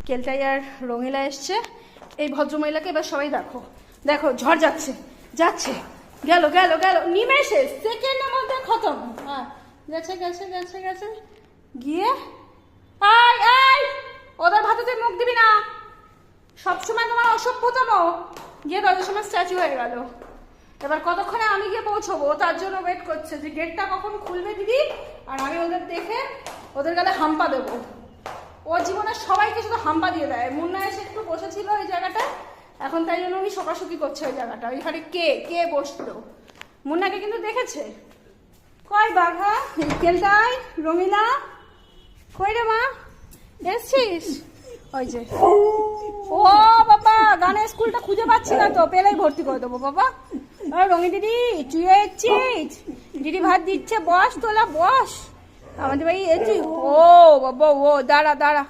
কেলটাই আর রঙিলা এসছে। এই ভদ্রমহিলাকে এবার সবাই দেখো, দেখো ঝড় যাচ্ছে যাচ্ছে, গেল গেল গেল, নিমেষে সেকেন্ডের মধ্যে খতম। হ্যাঁ গেছে গেছে গেছে গেছে গিয়ে আয় আয়, ওদের ভাতেতে মুখ দিবি না, সবসময় তোমার অসভ্যতম। গিয়ে দরজার সময় স্ট্যাচু হয়ে গেল। এবার কতক্ষণে আমি গিয়ে পৌঁছবো তার জন্য ওয়েট করছে যে গেটটা কখন খুলবে দিদি, আর আমি ওদের দেখে ওদের গালে হাম্পা দেবো। ও জীবনে সবাইকে শুধু হাম্পা দিয়ে দেয়। মুন্না এসে একটু বসেছিল ওই জায়গাটায়, এখন তাই জন্য উনি শোকাশুকি করছে ওই জায়গাটা। ওইখানে কে কে বসলো, মুন্নাকে কিন্তু দেখেছে। কই বাঘা, কেলটাই, রমিলা, কই রে মা, এসছিস? ওই যে, ও বাবা, গানের স্কুলটা খুঁজে পাচ্ছি না তো, পেলেই ভর্তি করে দেবো বাবা। রঙি দিদি তুই এসছিস? দিদি ভাত দিচ্ছে, বস তোলা বস, আমাদের বাড়ি এসছিস? ও বাবা, ও দাঁড়া দাঁড়া।